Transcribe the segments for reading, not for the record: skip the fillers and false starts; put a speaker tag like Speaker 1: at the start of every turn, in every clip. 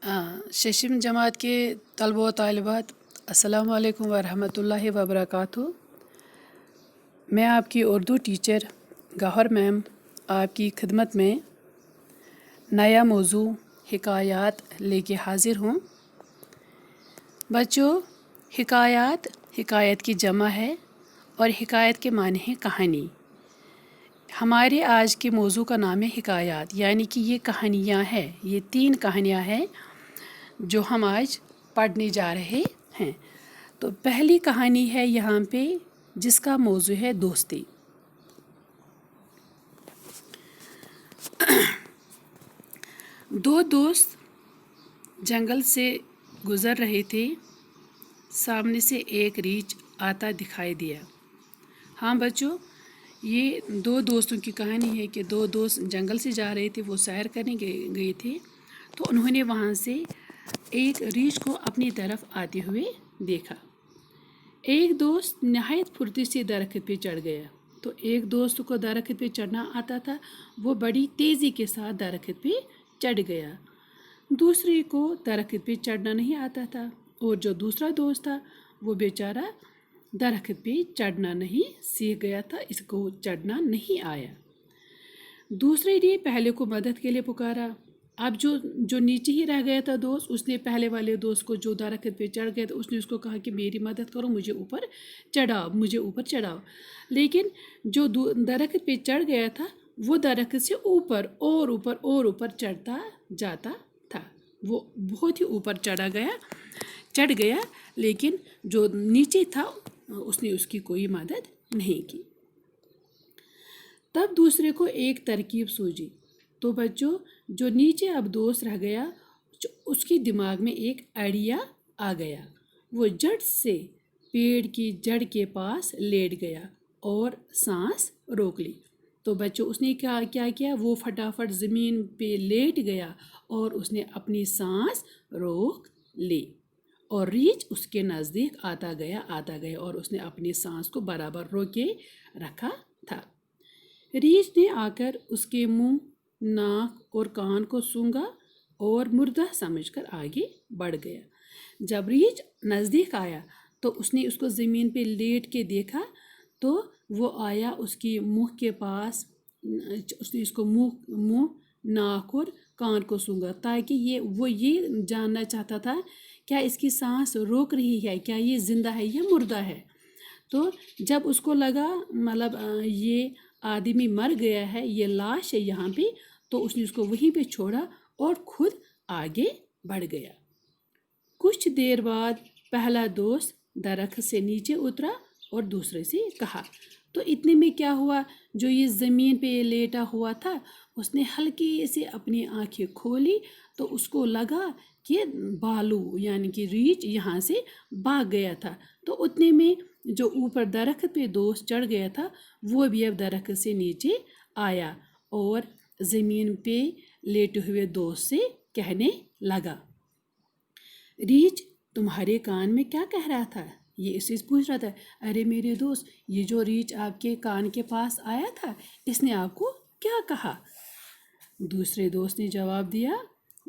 Speaker 1: ششم جماعت کے طلبہ و طالبات، السلام علیکم ورحمۃ اللہ وبرکاتہ۔ میں آپ کی اردو ٹیچر گوہر میم آپ کی خدمت میں نیا موضوع حکایات لے کے حاضر ہوں۔ بچوں، حکایت کی جمع ہے اور حکایت کے معنی ہے کہانی۔ ہمارے آج کے موضوع کا نام ہے حکایات، یعنی کہ یہ کہانیاں ہیں، یہ 3 کہانیاں ہیں جو ہم آج پڑھنے جا رہے ہیں۔ تو پہلی کہانی ہے یہاں پہ جس کا موضوع ہے دوستی۔ دو دوست جنگل سے گزر رہے تھے، سامنے سے ایک ریچھ آتا دکھائی دیا۔ ہاں بچوں، یہ 2 دوستوں کی کہانی ہے کہ 2 دوست جنگل سے جا رہے تھے، وہ سیر کرنے گئے تھے، تو انہوں نے وہاں سے ایک ریچھ کو اپنی طرف آتے ہوئے دیکھا۔ ایک دوست نہایت پھرتی سے درخت پہ چڑھ گیا۔ تو ایک دوست کو درخت پہ چڑھنا آتا تھا، وہ بڑی تیزی کے ساتھ درخت پہ چڑھ گیا۔ دوسرے کو درخت پہ چڑھنا نہیں آتا تھا، اور جو دوسرا دوست تھا وہ بیچارہ درخت پہ چڑھنا نہیں سیکھ گیا تھا، اس کو چڑھنا نہیں آیا۔ دوسرے نے پہلے کو مدد کے لیے پکارا۔ اب جو نیچے ہی رہ گیا تھا دوست، اس نے پہلے والے دوست کو جو درخت پہ چڑھ گیا تھا، اس نے اس کو کہا کہ میری مدد کرو، مجھے اوپر چڑھاؤ۔ لیکن جو درخت پہ چڑھ گیا تھا وہ درخت سے اوپر اور اوپر چڑھتا جاتا تھا۔ وہ بہت ہی اوپر چڑھ گیا، لیکن جو نیچے تھا اس نے اس کی کوئی مدد نہیں کی۔ تب دوسرے کو ایک ترکیب سوجی۔ تو بچوں، جو نیچے اب دوست رہ گیا، اس کے دماغ میں ایک آئیڈیا آ گیا۔ وہ جٹ سے پیڑ کی جڑ کے پاس لیٹ گیا اور سانس روک لی۔ تو بچوں، اس نے کیا کیا؟ وہ فٹافٹ زمین پہ لیٹ گیا اور اس نے اپنی سانس روک لی، اور ریچھ اس کے نزدیک آتا گیا اور اس نے اپنی سانس کو برابر روکے رکھا تھا۔ ریچھ نے آ کر اس کے منہ، ناک اور کان کو سونگھا اور مردہ سمجھ کر آگے بڑھ گیا۔ جب ریچھ نزدیک آیا تو اس نے اس کو زمین پہ لیٹ کے دیکھا، تو وہ آیا اس کی منہ کے پاس، اس نے اس کو منہ، ناک اور کان کو سونگھا، تاکہ وہ یہ جاننا چاہتا تھا کیا اس کی سانس روک رہی ہے، کیا یہ زندہ ہے یا مردہ ہے۔ تو جب اس کو لگا یہ آدمی مر گیا ہے، یہ لاش ہے یہاں پہ، تو اس نے اس کو وہیں پہ چھوڑا اور خود آگے بڑھ گیا۔ کچھ دیر بعد پہلا دوست درخت سے نیچے اترا اور دوسرے سے کہا۔ تو اتنے میں کیا ہوا، جو یہ زمین پہ لیٹا ہوا تھا، اس نے ہلکے سے اپنی آنکھیں کھولی، تو اس کو لگا کہ بالو یعنی کہ ریچھ یہاں سے بھاگ گیا تھا۔ تو اتنے میں جو اوپر درخت پہ دوست چڑھ گیا تھا، وہ بھی اب درخت سے نیچے آیا اور زمین پہ لیٹے ہوئے دوست سے کہنے لگا، ریچھ تمہارے کان میں کیا کہہ رہا تھا؟ یہ اسے پوچھ رہا تھا، ارے میرے دوست، یہ جو ریچھ آپ کے کان کے پاس آیا تھا، اس نے آپ کو کیا کہا؟ دوسرے دوست نے جواب دیا،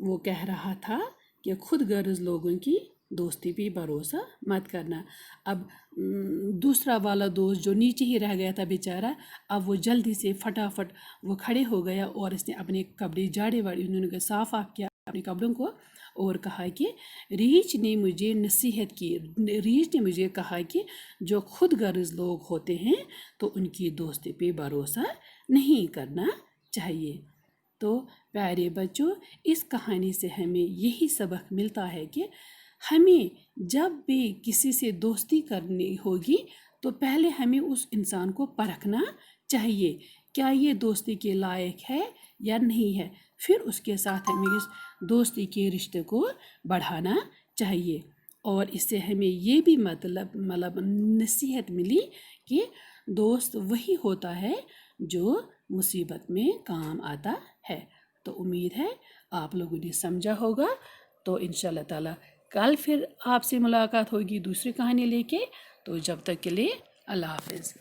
Speaker 1: وہ کہہ رہا تھا کہ خود غرض لوگوں کی دوستی پہ بھروسہ مت کرنا۔ اب دوسرا والا دوست جو نیچے ہی رہ گیا تھا بیچارہ، اب وہ جلدی سے فٹافٹ وہ کھڑے ہو گیا اور اس نے اپنے کپڑے انہوں نے صاف کیا اپنے کپڑوں کو، اور کہا کہ ریچھ نے مجھے نصیحت کی، ریچھ نے مجھے کہا کہ جو خود غرض لوگ ہوتے ہیں تو ان کی دوستی پہ بھروسہ نہیں کرنا چاہیے۔ تو پیارے بچوں، اس کہانی سے ہمیں یہی سبق ملتا ہے کہ ہمیں جب بھی کسی سے دوستی کرنی ہوگی تو پہلے ہمیں اس انسان کو پرکھنا چاہیے، کیا یہ دوستی کے لائق ہے یا نہیں ہے، پھر اس کے ساتھ ہمیں اس دوستی کے رشتے کو بڑھانا چاہیے۔ اور اس سے ہمیں یہ بھی نصیحت ملی کہ دوست وہی ہوتا ہے جو مصیبت میں کام آتا ہے۔ تو امید ہے آپ لوگوں نے سمجھا ہوگا۔ تو انشاءاللہ تعالیٰ کل پھر آپ سے ملاقات ہوگی دوسری کہانی لے کے۔ تو جب تک کے لیے اللہ حافظ۔